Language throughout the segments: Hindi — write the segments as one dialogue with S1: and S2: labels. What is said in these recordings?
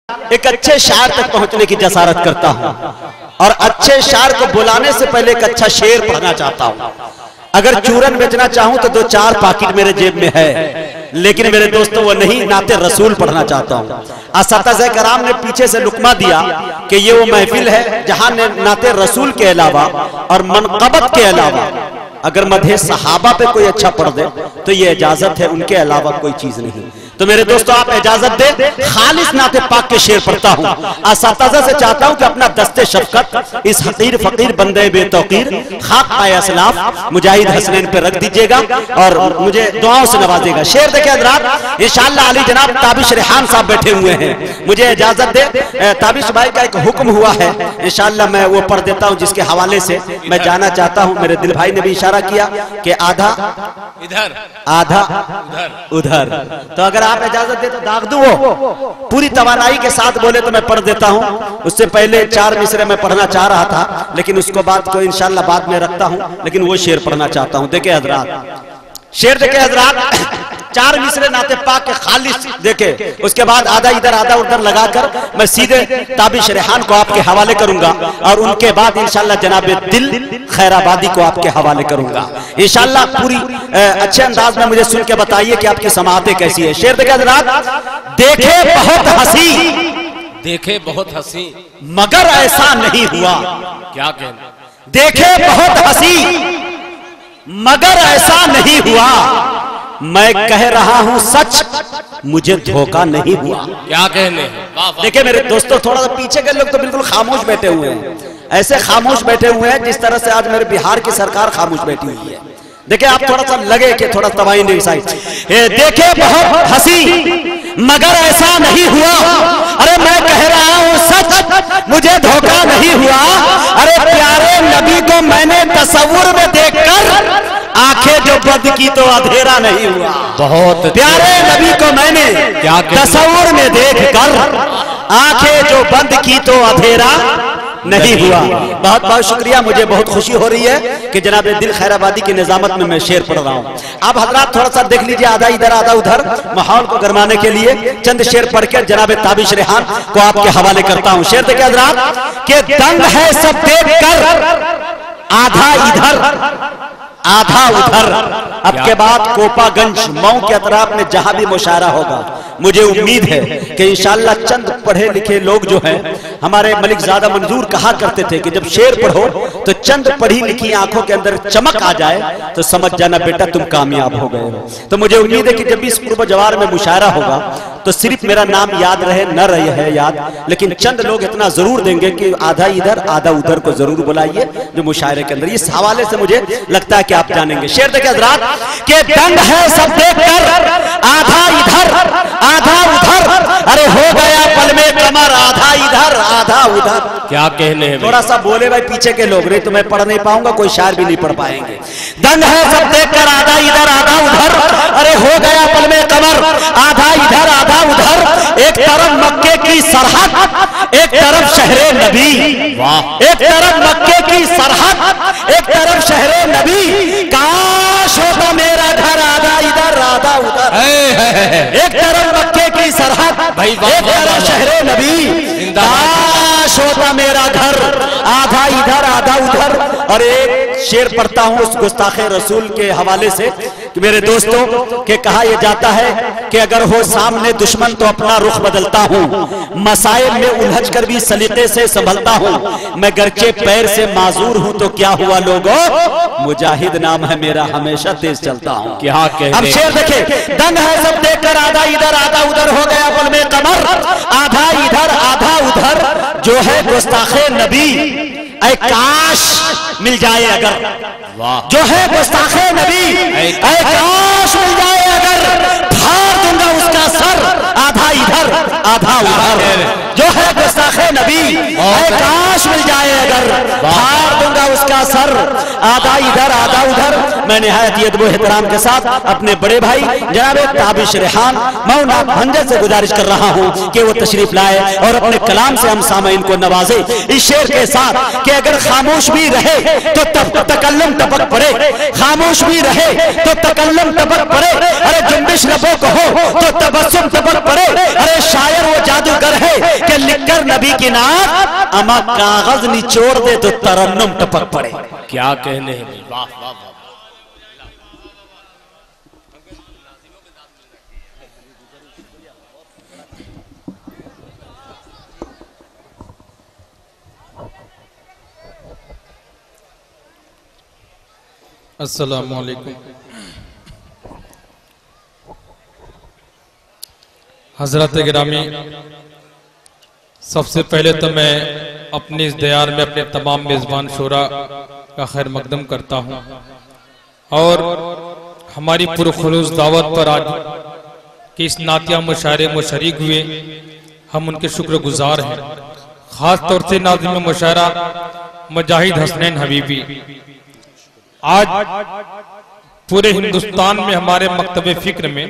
S1: एक अच्छे शायर तक पहुंचने की जसारत करता हूं और अच्छे शायर को बुलाने से पहले एक अच्छा शेर पढ़ना चाहता हूं। अगर चूरन बेचना चाहूं तो 2-4 पाकिट मेरे जेब में है, लेकिन मेरे दोस्तों वो नहीं, नाते रसूल पढ़ना चाहता हूं। असातिज़ा कराम ने पीछे से लुकमा दिया कि ये वो महफिल है जहां ने नाते रसूल के अलावा और मनक़बत के अलावा अगर मधे सहाबा पे कोई अच्छा पढ़ दे तो ये इजाजत है, उनके अलावा कोई चीज नहीं। तो मेरे दोस्तों आप इजाजत दे, खालिस नाते पाक के शेर पढ़ता हूं। असातिज़ा से चाहता हूं कि अपना दस्ते शफ़क़त इस हकीर फकीर बंदे बेतौकीर खाक पाए असलाफ मुजाहिद हसनैन पे रख दीजिएगा और मुझे दुआओं से नवाजेगा। शेर देखे हज़रात, इंशाअल्लाह अली जनाब ताबिश रेहान साहब बैठे हुए हैं, मुझे इजाजत दे। ताबिश भाई का एक हुक्म हुआ है, इंशाअल्लाह मैं वो पढ़ देता हूं जिसके हवाले से मैं जाना चाहता हूं। मेरे दिल भाई ने भी इशारा किया कि आधा इधर आधा उधर, तो अगर आप इजाजत दे तो दाग दूं, वो पूरी तवानाई के साथ बोले तो मैं पढ़ देता हूं। उससे पहले 4 मिसरे मैं पढ़ना चाह रहा था, लेकिन उसको बात को इंशाअल्लाह बाद में रखता हूं, लेकिन वो शेर पढ़ना चाहता हूं। देखे हजरात, शेर देखे हजरात, 4 मिसरे नाते पाक के खालिस देखे, उसके बाद आधा इधर आधा उधर लगाकर मैं सीधे ताबिश रेहान को आपके हवाले करूंगा और उनके बाद इंशाअल्लाह जनाब दिल खैराबादी को आपके हवाले करूंगा इंशाअल्लाह। पूरी अच्छे अंदाज में मुझे सुन के बताइए कि आपकी समाअतें कैसी है। शेर देखे हजरात, देखे बहुत हंसी,
S2: देखे बहुत हंसी
S1: मगर ऐसा नहीं हुआ।
S2: क्या कहना,
S1: देखे बहुत हंसी मगर ऐसा नहीं हुआ, मैं कह रहा हूं सच, मुझे धोखा नहीं हुआ।
S2: क्या कहने।
S1: देखिए मेरे दोस्तों, थोड़ा सा पीछे के लोग तो बिल्कुल खामोश बैठे हुए हैं, ऐसे खामोश बैठे हुए हैं जिस तरह से आज मेरे बिहार की सरकार खामोश बैठी हुई है। देखिए आप थोड़ा सा लगे कि थोड़ा तबाही नहीं साइड। देखे बहुत हंसी मगर ऐसा नहीं हुआ, अरे मैं कह रहा हूं सच, मुझे धोखा नहीं हुआ। अरे प्यारे नबी को मैंने तस्वुर में देखकर आंखें जो बंद की तो अंधेरा नहीं हुआ।
S2: बहुत
S1: प्यारे नबी को मैंने तस्वुर में देखकर आंखें जो बंद की तो अंधेरा नहीं हुआ। बहुत बहुत शुक्रिया, मुझे बहुत खुशी हो रही है कि जनाब दिल खैराबादी की निजामत में मैं शेर पढ़ रहा हूँ। आप हजरात थोड़ा सा देख लीजिए, आधा इधर आधा उधर, माहौल को गरमाने के लिए चंद शेर पढ़कर जनाब ताबिश रेहान को आपके हवाले करता हूँ। शेर देखिए हजरात, के दंग है सब देख कर, आधा इधर आधा उधर। अब के बाद कोपागंज मऊ के अतराफ में जहां भी मुशायरा होगा, मुझे उम्मीद है कि इंशाअल्लाह चंद पढ़े लिखे लोग जो हैं, हमारे मलिक ज़ादा मंजूर कहा करते थे कि जब शेर पढ़ो तो चंद पढ़ी लिखी आंखों के अंदर चमक आ जाए तो समझ जाना बेटा तुम कामयाब हो गए हो। तो मुझे उम्मीद है कि जब भी इस पूर्व जवार में मुशायरा होगा तो सिर्फ मेरा नाम याद रहे न रहे है याद, लेकिन चंद लोग इतना जरूर देंगे कि आधा इधर आधा उधर को जरूर बुलाइए जो मुशायरे के अंदर। इस हवाले से मुझे लगता है कि आप जानेंगे। शेर देखे हजरात, के दंग है सब देख कर, आधा इधर आधा उधर, अरे हो गया पल में कमर, आधा इधर आधा उधर।
S2: क्या कहने हैं,
S1: थोड़ा सा बोले भाई पीछे के लोग, नहीं तो मैं पढ़ नहीं पाऊंगा, कोई शायर भी नहीं पढ़ पाएंगे। दंग है सब देख कर, आधा इधर आधा उधर, अरे हो गया पल में कमर, आधा इधर आधा उधर। एक तरफ मक्के की सरहद, एक तरफ शहरे नबी, एक तरफ मक्के की सरहद, एक तरफ शहरे नबी। काश होता मेरा घर आधा इधर आधा उधर। एक तरफ मक्के की सरहद, एक तरफ शहरे नबी। काश होता मेरा घर आधा इधर आधा उधर। और एक शेर पढ़ता हूं उस गुस्ताखे रसूल के हवाले से कि मेरे दोस्तों के कहा यह जाता है कि अगर हो सामने दुश्मन तो अपना रुख बदलता हूं, मसाइल में उलझ कर भी सलीके से संभलता हूं। मैं गरचे पैर से माजूर हूं तो क्या हुआ लोगों, मुजाहिद नाम है मेरा, हमेशा तेज चलता हूं।
S2: क्या कहने।
S1: अब शेर देखे, दंग है सब देखकर, आधा इधर आधा उधर, हो गया पल में कमर, आधा इधर आधा उधर। जो है गुस्ताखे नबी, ऐ काश मिल जाए अगर, जो है गुस्ताखे नबी, ऐ काश मिल जाए अगर, फाड़ दूंगा उसका सर, आधा इधर आधा उधर। जो है गुस्ताखे नबी, ऐ काश मिल जाए अगर, फाड़ दूंगा उसका सर, आधा इधर आधा उधर। मैं निहायत अदब व एहतराम के साथ अपने बड़े भाई जनाब ताबिश रेहान मौना भंजर से गुजारिश कर रहा हूँ कि वो तशरीफ लाए और अपने कलाम से हम सामईन को नवाजे इस शेर के साथ कि अगर खामोश भी रहे तो तकल्लुम टपक पड़े, खामोश भी रहे तो तकल्लुम टपक पड़े। अरे जुम्बिश लबों को हो तो तबस्सुम टपक पड़े। अरे शायर वो जादूगर है कि लिखकर नबी की नात अमा कागज निचोड़ दे तो तरन्नुम टपक पड़े।
S2: क्या कहने हैं भाई, वाह वाह वाह।
S3: अस्सलामु अलैकुम। हजरत गिरामी, सबसे पहले तो मैं अपनी इस दयार में अपने तमाम मेज़बान शोरा का खैर मकदम करता हूँ और हमारी पुरखुलूस दावत पर आज कि इस नातिया मुशायरे में शरीक हुए, हम उनके शुक्रगुजार हैं। ख़ास तौर से नाज़िम मुशायरा मुजाहिद हसनैन हबीबी आज पूरे हिंदुस्तान में हमारे मकतबे फिक्र में,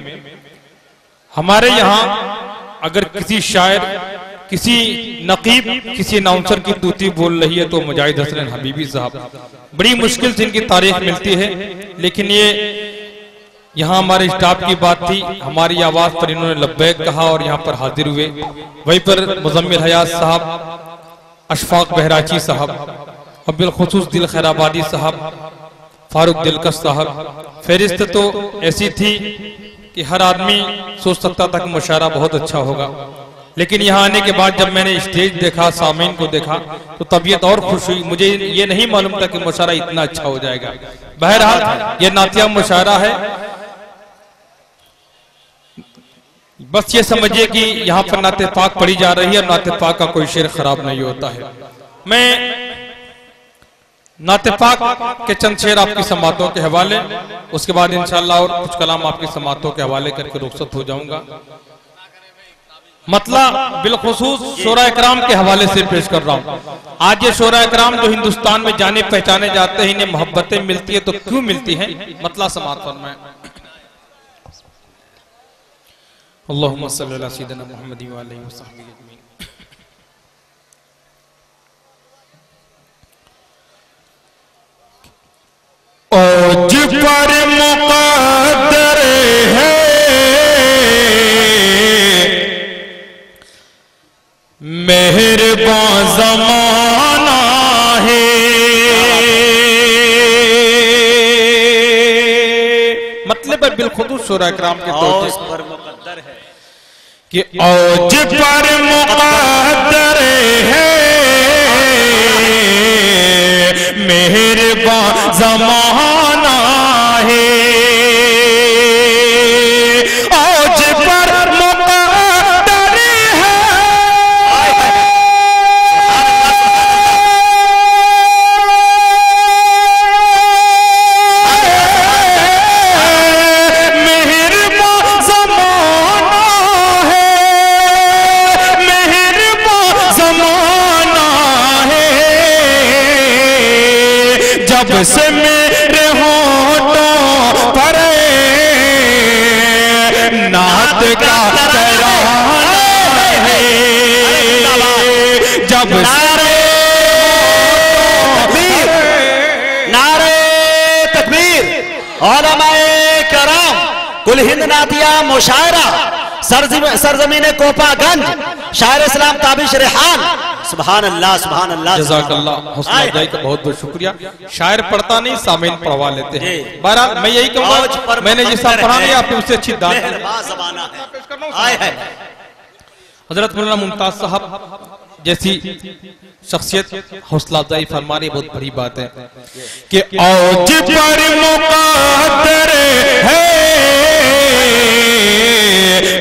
S3: हमारे यहाँ अगर किसी शायर, किसी नकीब, किसी अनाउंसर की तूती बोल रही है तो मुजाहिद हसनैन हबीबी साहब। बड़ी मुश्किल से इनकी तारीफ मिलती है, लेकिन ये यहाँ हमारे स्टाफ की बात थी, हमारी आवाज पर इन्होंने लब्बैक कहा और यहाँ पर हाजिर हुए। वहीं पर मुज़म्मिल हयात साहब, अशफाक बहराची साहब और बिलखुसूस दिल खैराबादी साहब, फारूक दिलकश साहब। फहरिस्त तो ऐसी थी कि हर आदमी सोच सकता था कि मुशायरा बहुत अच्छा होगा, लेकिन यहाँ आने के बाद जब मैंने स्टेज देखा, सामीन को देखा, तो तबीयत और खुश हुई। मुझे ये नहीं मालूम था कि मुशायरा इतना अच्छा हो जाएगा। बहरहाल ये नातिया मुशायरा है, बस ये समझिए कि यहाँ पर नाते पाक पढ़ी जा रही है और नाते पाक का कोई शेर खराब नहीं होता है। मैं नाते पाक के चंद शेर आपकी समातों के हवाले, उसके बाद इंशाअल्लाह और कुछ कलाम आपकी समातों के हवाले करके रुखसत हो जाऊंगा। मतलब बिलखुसूस शोरा इकराम के हवाले से पेश कर रहा हूँ। आज ये शोरा इकराम जो हिंदुस्तान में जाने पहचाने जाते हैं, इन्हें मोहब्बतें मिलती है तो क्यों मिलती हैं? मतलब समात फरमाएं। अल्लाहुम्मा सल्ली अला सय्यिदिना मुहम्मद व आलिहि व सहबिहि अजमईन। औज पर मुक़द्दर है मेहरबान ज़माना है, मतलब है बिलखुसूस शोरा इकराम के औज पर मुक़द्दर है कि औज पर मुक़द्दर है मेहरबान ज़माना है। औज पर मुक़द्दर है मेहरबान ज़माना है, मेहरबान ज़माना है। जब से मेरे होठों पर नात का तराना है, जब
S1: नारे तकबीर, उलमाए करम, कुल हिंद नातिया मुशायरा, सरजमीन कोपागंज, शायर इस्लाम ताबिश रेहान। सुभान अल्लाह, सुभान अल्लाह,
S3: जज़ाकल्लाह। हौसला अफजाई का बहुत बहुत शुक्रिया। शायर पढ़ता नहीं, सामीन पढ़वा लेते हैं। बहरहाल मैं यही कहूँगा, मैंने जिस पढ़ा नहीं आपने उससे अच्छी दाद है। हजरत मौलाना मुमताज साहब जैसी शख्सियत हौसला अफजाई फरमा रही, बहुत बड़ी बात है कि औज पर मुक़द्दर है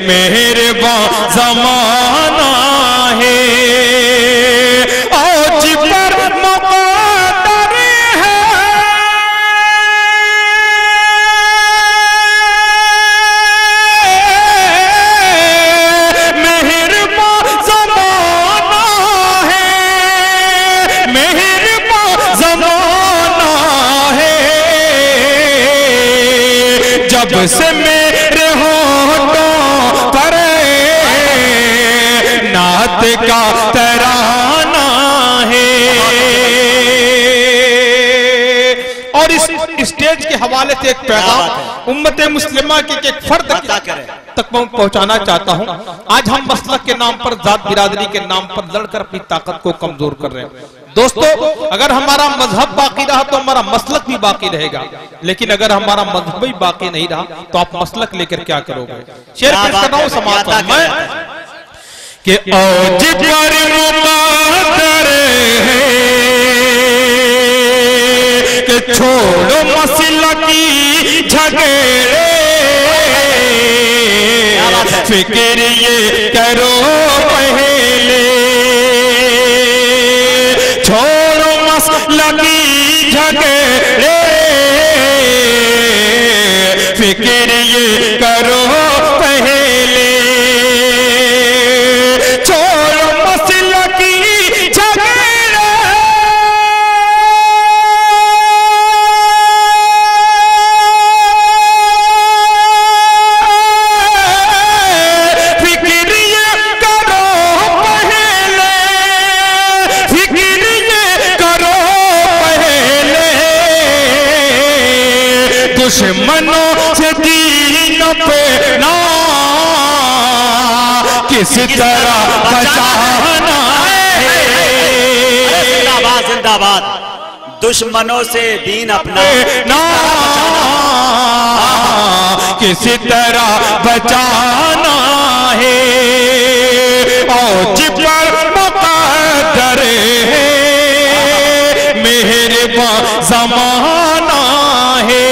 S3: मेहरबान ज़माना है। औज पर मुक़द्दर है मेहरबान ज़माना है, मेहरबान ज़माना जब से मेरे होठों पर नात का तराना है। और इस स्टेज के हवाले से एक पैगाम उम्मत मुस्लिमा के एक फर्द तक मैं पहुंचाना चाहता हूं। आज हम मसलक के नाम पर, जात बिरादरी के नाम पर लड़कर अपनी ताकत को कमजोर कर रहे हैं। दोस्तों, अगर हमारा मजहब बाकी रहा तो हमारा मसलक भी बाकी रहेगा, लेकिन अगर हमारा मजहब ही बाकी नहीं रहा तो आप मसलक लेकर क्या करोगे? शेर पेश कर रहा हूं समाज पर मैं कि औज पर मुक़द्दर है कि छोड़ो मसलकी झगड़े, फिक्र ये करो पहले, छोड़ो मसलकी झगड़े, फिक्र ये करो पहले, छोड़ो मसलकी झगड़े, फिक्र ये करो पहले, फिक्र ये करो पहले, दुश्मनों से दीन अपना किस तरह बचाना है।
S1: जिंदाबाद जिंदाबाद। दुश्मनों से दीन अपना
S3: किस तरह बचाना है। औज पर मुक़द्दर है मेहरबान ज़माना है।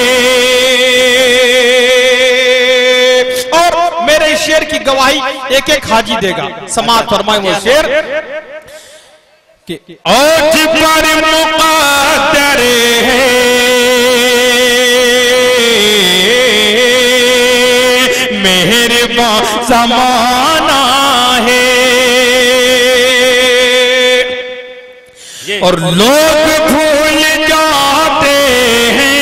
S3: और मेरे शेर की गवाही एक एक हाजी देगा। समाज फरमाए वो शेर कि औज पर मुक़द्दर है मेहरबान ज़माना है। और लोग भूल जाते हैं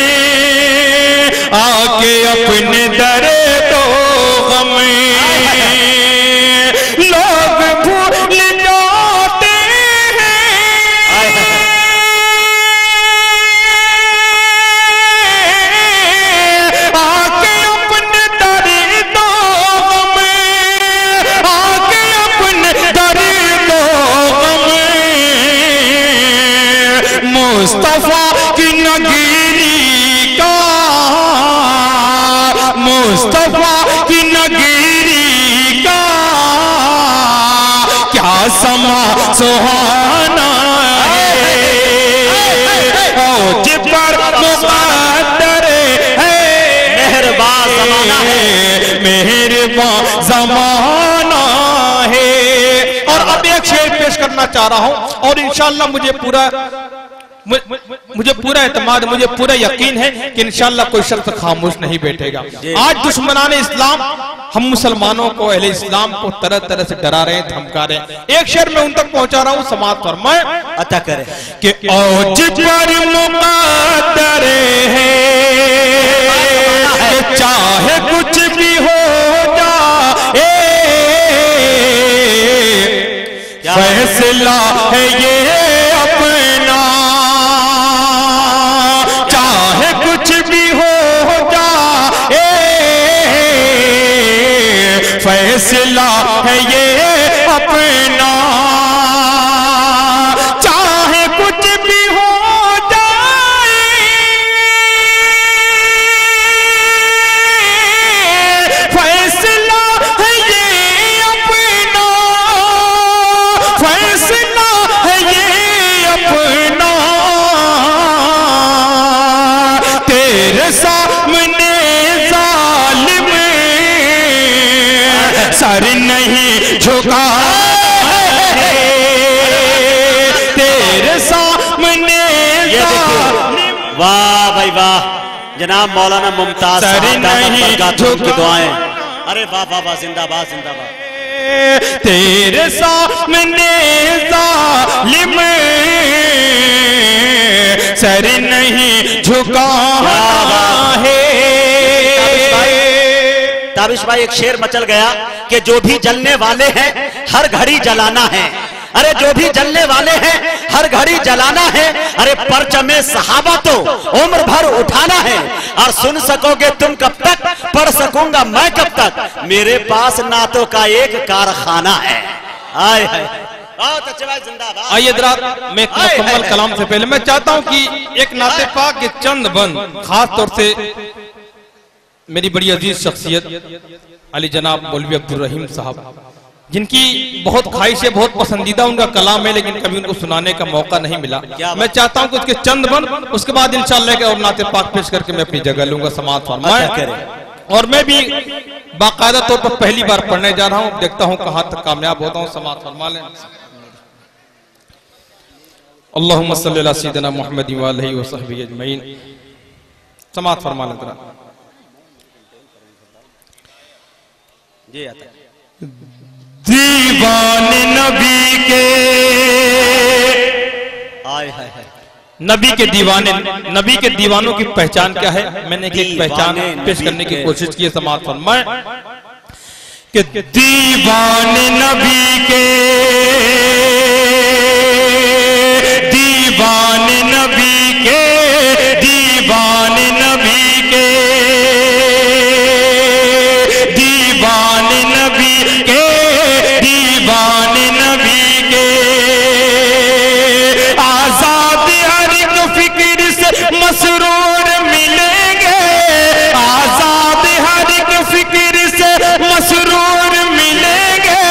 S3: आके अपने दर्दो गम, लोग भूल जाते हैं आके अपने दर्दो गम, आके अपने दर्दो गम, मुस्तफा की नगरी का, मुस्तफा की नगरी का क्या समा सुहाना है। औज पर मुक़द्दर है
S1: मेहरबान ज़माना है,
S3: मेहरबान ज़माना है। और अब एक शेर पेश करना चाह रहा हूं और इंशाअल्लाह मुझे पूरा एतमाद, मुझे पूरा यकीन है कि इंशाअल्लाह कोई शख्स खामोश नहीं बैठेगा। आज दुश्मनाने इस्लाम हम मुसलमानों को, अहले इस्लाम को तरह तरह से डरा रहे हैं, धमका रहे हैं। एक शेर में उन तक पहुंचा रहा हूं, समाज फरमाए
S1: अता करे
S3: कि औज पर मुक़द्दर है कि चाहे कुछ भी हो जाए, फैसला है ये अपना, चाहे कुछ भी हो जाए, फैसला है ये अपना, चाहे कुछ भी हो जाए, फैसला है ये अपना, फैसला है ये अपना, तेरे सामने जालिम सर नहीं झुका है, तेरे सामने
S1: वाह भाई वाह। जनाब मौलाना मुमताज
S3: सर नहीं
S1: की दुआएं। अरे वाह वाह वाह, जिंदाबाद जिंदाबाद।
S3: तेरे सामने जालिम सर नहीं झुका है।
S1: ताबिश भाई एक शेर मचल गया कि जो भी जलने वाले हैं हर घड़ी जलाना है। अरे जो भी जलने वाले हैं हर घड़ी जलाना है। अरे परचमे सहाबा तो उम्र भर उठाना है। और सुन सकोगे तुम कब तक, पढ़ सकूंगा मैं कब तक, मेरे पास नातों का एक कारखाना है। आए है बहुत अच्छे भाई, जिंदाबाद।
S3: आइए जरा मैं एक मुकम्मल कलाम से पहले मैं चाहता हूं कि एक नाते पाक के चंद बंद, खास तौर से मेरी बड़ी अजीज शख्सियत अली जनाब मौलवी अब्दुल रहीम साहब, जिनकी बहुत ख्वाहिश है, बहुत पसंदीदा उनका कलाम है, लेकिन कभी उनको सुनाने का मौका नहीं मिला। मैं चाहता हूं कि उसके चंद बंद, उसके बाद इंशाअल्लाह और नाते पाक पेश करके मैं अपनी जगह लूंगा, समाअत फरमाएं। और मैं भी बाकायदा तौर पर पहली बार पढ़ने जा रहा हूं, देखता हूं कहां तक कामयाब होता हूं। समाअत फरमा लें। अल्लाहुम्मा सल्ली अला सय्यिदिना मुहम्मद व आलिहि व सहबिहि अजमईन। समाअत फरमा लें जरा।
S1: जी आता है।
S3: दीवाने नबी के,
S1: आए है
S3: नबी के दीवाने, नबी के दीवानों की पहचान क्या है, मैंने एक पहचान पेश करने की कोशिश की है। समाअत फरमाएं कि दीवाने नबी के, दीवाने नबी के, दीवाने नबी के, दीवाने नबी के, दीवाने नबी के, आजाद हर एक फिक्र से मसरूर मिलेंगे, आजाद हर एक फिक्र से मसरूर मिलेंगे,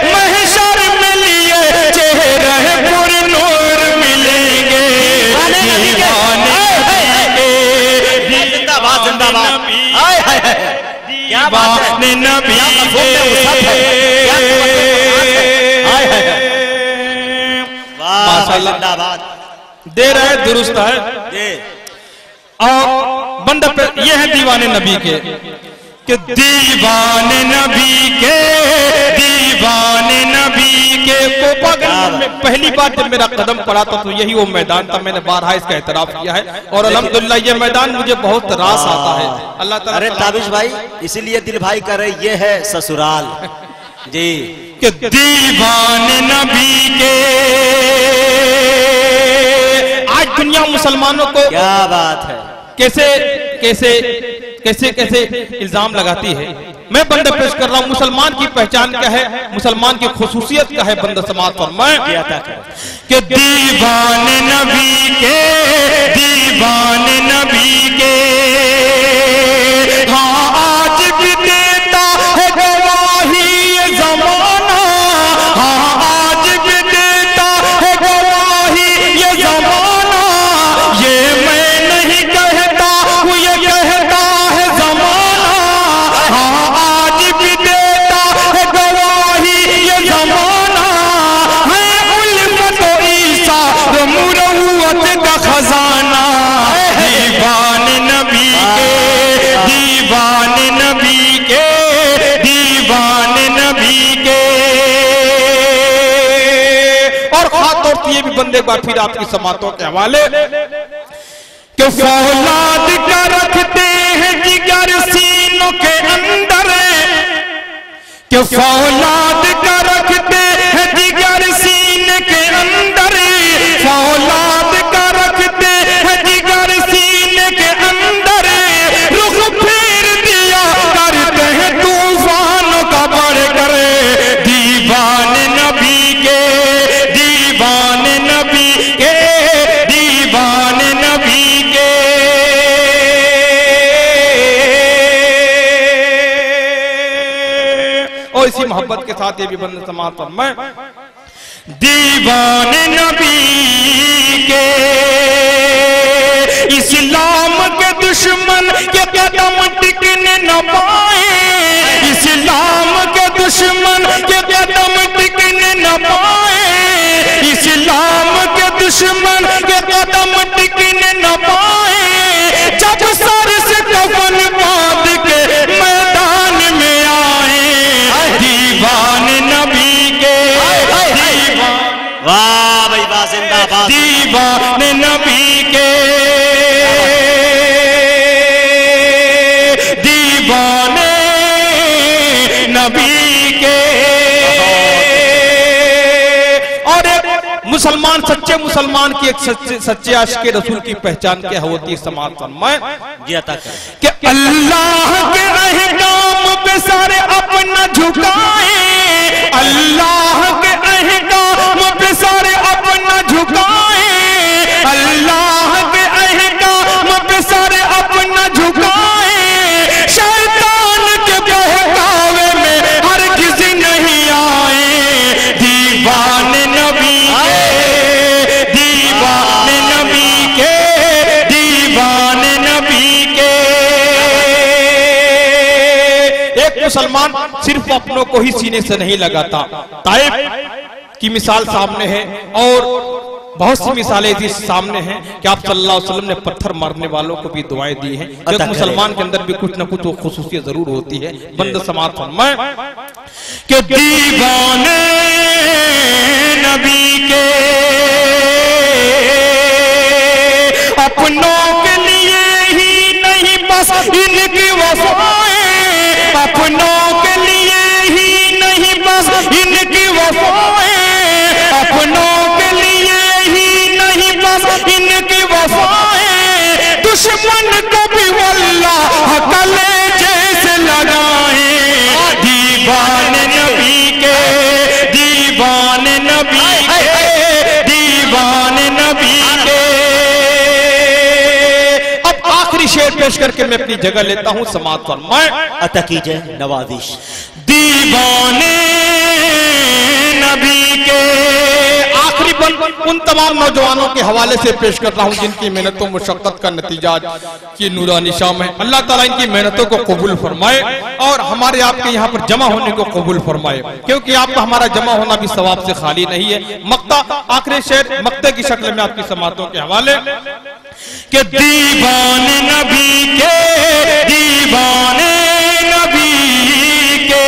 S3: महशर में लिए चेहरे पर नूर मिलेंगे।
S1: जिंदाबाद जिंदाबाद। क्या बात है,
S3: नबी
S1: माशाअल्लाह, जिंदाबाद।
S3: दे रहे दुरुस्त है। और बंदा पे ये है दीवाने नबी के, कि दीवाने नबी के, दीवाने नबी के को पागल में पहली बार जब मेरा कदम पड़ा था तो यही वो मैदान था। मैंने बारहा इसका एतराफ किया है और अल्हम्दुलिल्लाह ये मैदान मुझे बहुत रास आता है। अल्लाह ताला।
S1: अरे ताबिश भाई, इसीलिए दिल भाई कर रहे ये है ससुराल जी,
S3: कि दीवाने नबी के। आज दुनिया मुसलमानों को
S1: क्या बात है,
S3: कैसे कैसे कैसे कैसे इल्जाम लगाती है। मैं बंदा पेश कर रहा हूं, मुसलमान की पहचान क्या है, मुसलमान की खुसूसियत क्या है। बंदा समाअत फरमाएं कि दीवाने नबी के, दीवाने नबी के, हाँ आज भी देता है गवाही ये जमाना, हाँ आज भी देता है गवाही ये जमाना, ये मैं नहीं कहता हूँ ये कहता है जमाना, हाँ आज भी देता है गवाही ये जमाना, है उल्फत व ईसा व मुरव्वत का खजाना। दीवाने नबी के, दीवाने नबी के, दीवाने नबी के। और खास तौर से ये भी बंदे बार फिर आपकी समातों के हवाले कि फौलाद का रखते हैं जिगर सीनों के अंदर, कि फौलाद का रखते हैं जिगर सीने के अंदर, फौलाद का रखते हैं जिगर सीने के अंदर, रुख फेर दिया करते हैं तूफानों का बढ़ कर। दीवाने नबी के, दीवाने नबी के, दीवाने नबी के। और इसी मोहब्बत के साथ ये भी बंद समाअत फरमाएं, दीवाने नबी के, इस्लाम के दुश्मन के कदम टिकने न पाए, इस्लाम के दुश्मन के कदम टिकने न पाए, इस्लाम के दुश्मन के कदम टिकने न पाए, जब सर से कफन बांध के मैदान में आए। दीवाने नबी के,
S1: वाह भाई वाह, जिंदाबाद।
S3: दीवाने नबी के, दीवाने मुसलमान सच्चे मुसलमान की एक सच्चे आशिक रसूल की पहचान क्या होती है समाज फरमाए कि अल्लाह के अहकाम पे सारे अपना झुकाए, अल्लाह के अहकाम पे सारे अपना झुकाए, अल्लाह के अहकाम पे सारे अपना झुकाए, शैतान के बहकावे में हर किसी नहीं आए, दीवाने नबी के, दीवाने नबी के, दीवाने नबी के। एक मुसलमान सिर्फ अपनों को ही सीने से नहीं लगाता। ताइफ की मिसाल सामने है और बहुत सी मिसालें इसी सामने हैं कि आप सल्लल्लाहु अलैहि वसल्लम ने पत्थर मारने वालों को भी दुआएं दी हैं। एक मुसलमान के अंदर भी कुछ न कुछ वो खुसूसियत जरूर होती है। बंद समात फरमाए कि दीवाने नबी के अपनों के लिए ही नहीं बस इनकी वफाएं, अपनों के लिए ही नहीं बस इनकी वफाएं, अपनों के लिए ही नहीं बस इनकी वफाएं, दुश्मन को भी वल्लाह कलेजे से लगाए, दीवाने नबी के, दीवाने नबी के, दीवाने नबी के। अब आखिरी शेर पेश करके मैं अपनी जगह लेता हूं। समात फरमाए
S1: अता कीजिए नवाजिश।
S3: दीवाने नबी के आखिरी बंद उन तमाम नौजवानों के हवाले से पेश कर रहा हूं जिनकी मेहनतों मुशक्कत का नतीजा की नूरानी शाम है। अल्लाह ताला इनकी मेहनतों को कबूल फरमाए और हमारे आपके यहाँ पर जमा होने को कबूल फरमाए, क्योंकि आपका हमारा जमा होना भी सवाब से खाली नहीं है। मक्ता आखिरी शेर मक्ते की शक्ल में आपकी समातों के हवाले कि दीवाने नबी के, दीवाने नबी के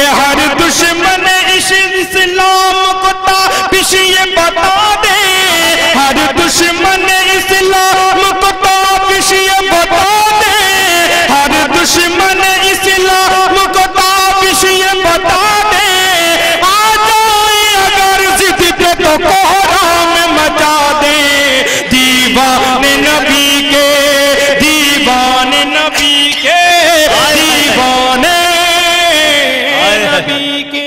S3: हर दुश्मन इस्लाम को ताबिश ये बता दे, हर दुश्मन इस्लाम को ताबिश ये बता दे, हर दुश्मन इस्लाम को ताबिश ये बता दे, आ जाए अगर जिद पे तो कोहराम मचा दे, दीवाने नबी के, दीवाने नबी के, दीवाने नबी के।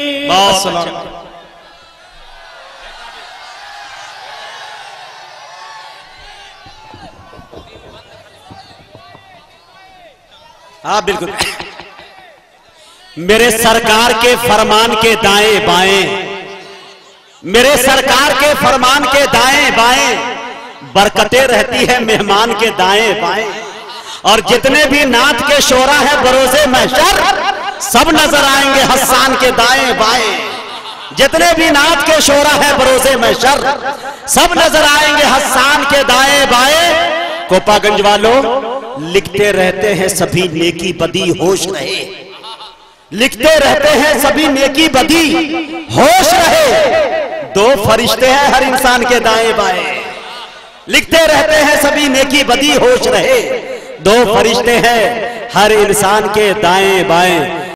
S1: हाँ बिल्कुल। मेरे सरकार के फरमान के दाएं बाएं, मेरे सरकार के फरमान के दाएं बाएं बरकतें रहती है मेहमान के दाएं बाएं, और जितने भी नात के शोरा है बरोज़े महशर सब नजर आएंगे हस्सान के दाएं बाएं, जितने भी नात के शोरा है बरोज़े महशर सब नजर आएंगे हस्सान के दाएं बाएं। कोपागंज वालों लिखते रहते हैं सभी नेकी बदी होश रहे, लिखते रहते हैं सभी नेकी बदी होश रहे, दो फरिश्ते हैं हर इंसान के दाएं बाएं, लिखते रहते हैं सभी नेकी बदी होश रहे, दो फरिश्ते हैं हर इंसान के दाएं बाएं।